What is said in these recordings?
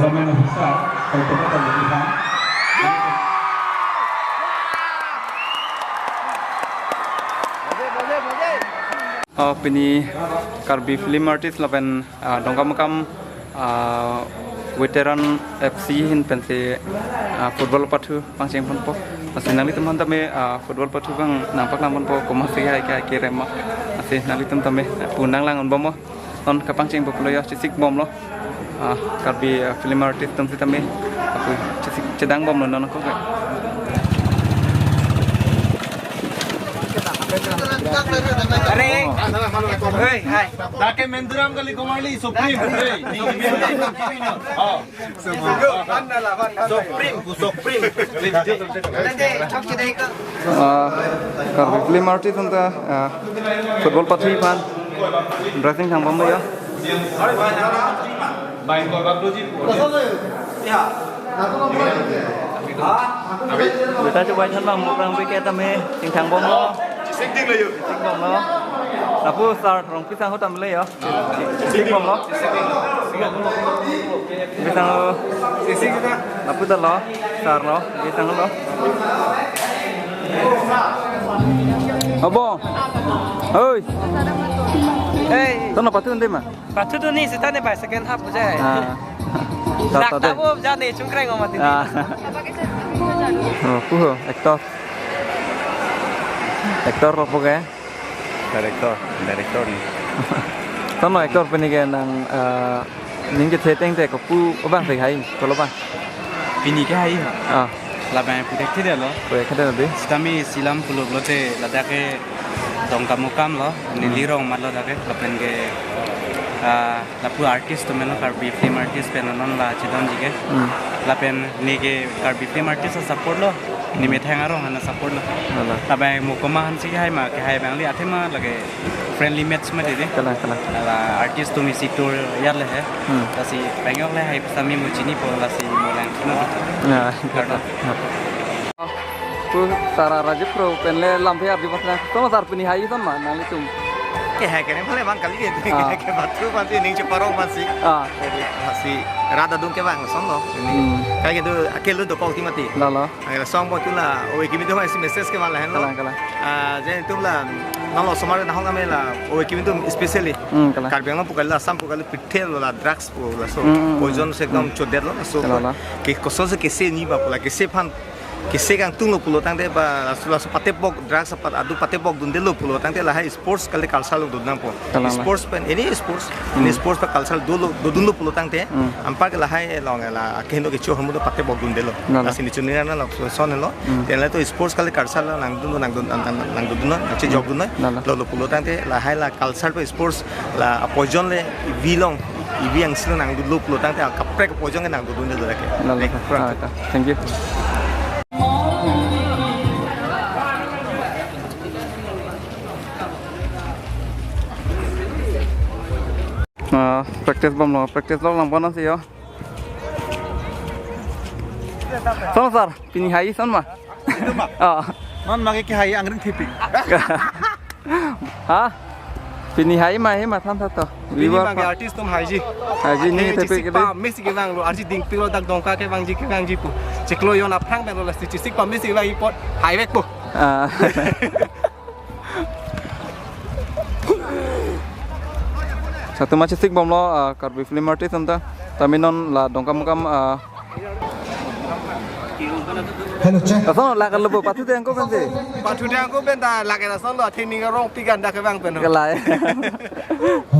Zaman besar untuk kemudian Pini Karbi Film Artist lapen dongkam makam veteran FC hin pensi football patu pangsing pun po masih nali teman tame football patu bang nampak namun po komasi hai kai kirema masih nali teman tame punang langon bomo non kapangsing populer cisik bom lo Karbi Film Artist temsi tame aku cisik cedang bom lo non ko Hey, hai. Dake menduram kali komali supreme. Supreme. Karbi Film Artist untuk football patu pan dressing sang bom ya Bain ko bagdoji. người ta chụp ảnh thân bằng một răng với cái tầm hè tình thằng bom lo Sing lah yuk. tình bom lo là phu star rong pisang hot tầm lấy hả tình bom lo pisang lo là phu tật lo star lo pisang lo bom ơi Hey, tao nó bắt thương thêm à batu tu ni kita ni by second half je. tao Tak tahu jadi cungkreng orang mati. phù hợp actor lo pokoknya Director ni. tao nói actor bên này đang những cái setting thế có phu có bang phải hay có lo bang Pini ke hai ha. à Laban putek tidak lo. boleh kita nanti Kami silam puluk lo te ladake dongkam mukam lo. Nilirong mat lo dake lapen ke lapu artist tu meno Karbi Film Artist penanon la chidon jike. Lapen ni ke Karbi Film Artist support lo. Ni methangarong hana support lo. Alah. Laban mukoma han si hai ma ke hai bang li athema lage friendly match ma de de. kalah La artist tu mi situr yar le hai. Lasi pengok le hai sami mucini po lasi molang kino. nah phu sara rajib pro penle lampe ardi pasna tomo sar pini hai ton ma nali tum Ke hai kene bang kali ke ke batu pasti ning ceparong pasti. ah Pasti rada dung ke bang son lo. Ini kayak gitu akil lu dokok timati. la la Agar song bo tu lah, oke kimi tu masih message ke malah lo. kalah Jadi tu lah, nalo somar dah hong kami lah, oke kimi tu especially. kalah Karbiang lo pukal lah, sam pukal pitel lo lah, drugs pukal so, poison se ekdom codet lo, so, Kalah. koson se kese ni ba pula, kese pan, kese kang tung lo pulo tang de ba, la so patepok drugs apa, adu patepok dunde lo pulo tang de lah, hai sports kali kalsal lo dunang po, Kalah. sports pen, ini sports pa kalsal dun lo pulo tang de, ampar ke lah hai lo ngela, kehino ke choh hamu do patepok dunde lo, Kalah. asini chunira na lo son lo, dan itu sports kali kalsal lo nang dun no, macam job dun Kalah. lo pulo tang de lah hai la kalsal pa sports la poison le vilong ibi yang sila nang dulu pulo tang te kaprek poison ke nang dulu le ke la la thank you practice bom lo practice lo lang bonan sih yo son sar pini hai son ma non mage ke hai angring tipik hả pini hai ma tham thắt to ini mage artist tum haji haji ni tapi ke pa mix ke bang lo artist ding pilo dak dongka ke bang ji ke bang ji pu ceklo yo na prang ben lo la sik pa mix ke bang ipot hai wek pu satu macam sik bom lo Karbi Film Artist anta tapi non la dongkam Hello check. Kasih lah kalau buat patu tu yang kau kan sih. patu dang ko ben da la ke na son lo teknik rong pigan dak ke bang ben Kelai.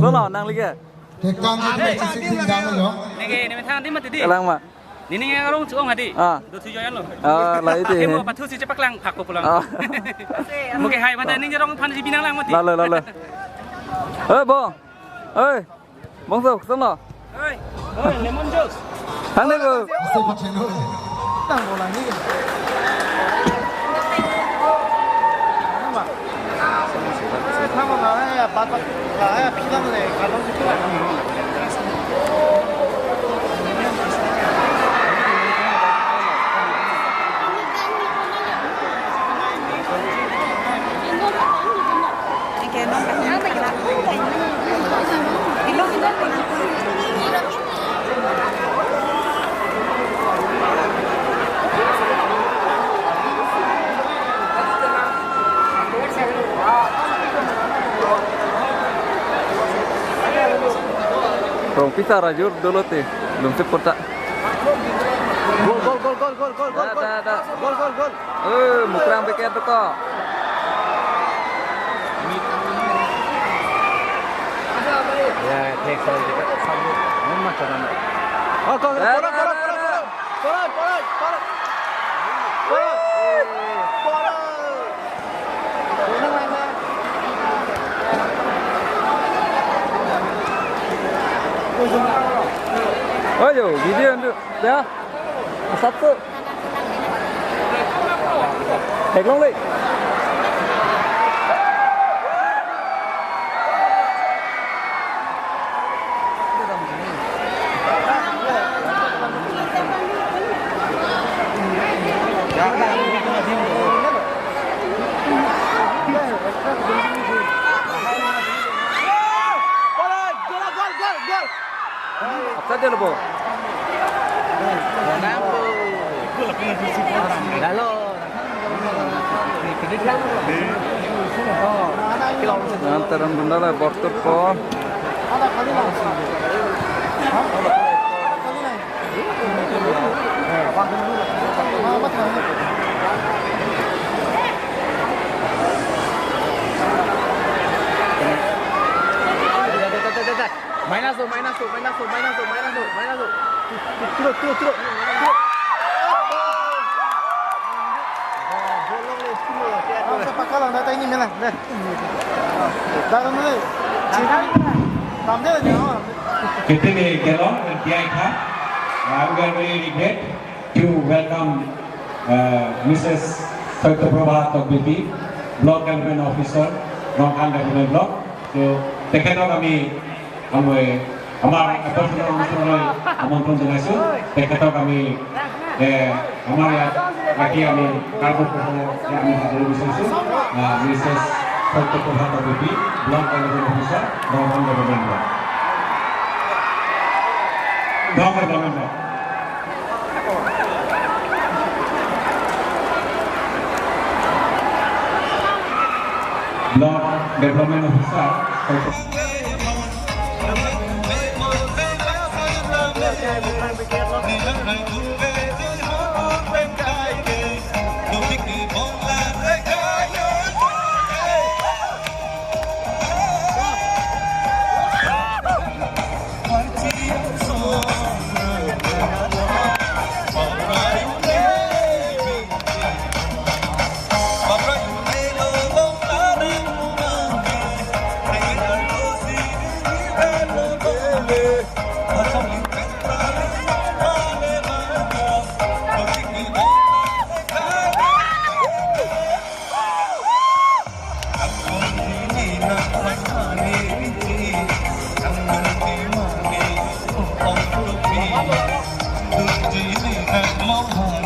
Lo lah nang lagi. Tekang itu sisi tinggal lo. Nege ni metang di mati di. Kelang mak. Ni ni ngarong cuong hadi. Do tujuan lo. Lah itu. Kemo patu si cepak lang pak ko pulang. Mungkin hai mata ni ngarong pan di binang lang mati. Lalu. Bong. Bong sok, sana. Oi, lemon juice. Hang ni ko. Masih macam lo. Tang bola ni. Sama lah ya, bapak lah ya, pilang le, kalau itu lah. pisah rajur dulu teh. Belum cepet tak. Gol gol gol gol gol gol gol Dah. gol gol gol. Mukrang beket tu kok. Ya, take soal kita. Memang macam mana? Oh, gol gol gol gol gol. Oh yo, video tu. Ya. Satu. Long đi. Apa dia lepo? Antaran benda lah porter po. Minus. Turut. Pakalang data ini melang. Dah. Dah mulai. Tamde ni. Kita ni gelong dan tiai kah. We are very regret to welcome Mrs. Dr. Prabhat of BP, Block Development Officer, Rongkang Development Block. So, tekan kami हमारे आमंत्रण जनाइছো তেখেতক আমি আমাৰ ইয়াত ৰাখি আমি কাৰ্য্য আমি হাজিৰ বিচাৰিছো Mrs Satya Prabhat BP block development officer Raman development block development officer Hãy subscribe cho kênh Ghiền Mì Gõ để không bỏ lỡ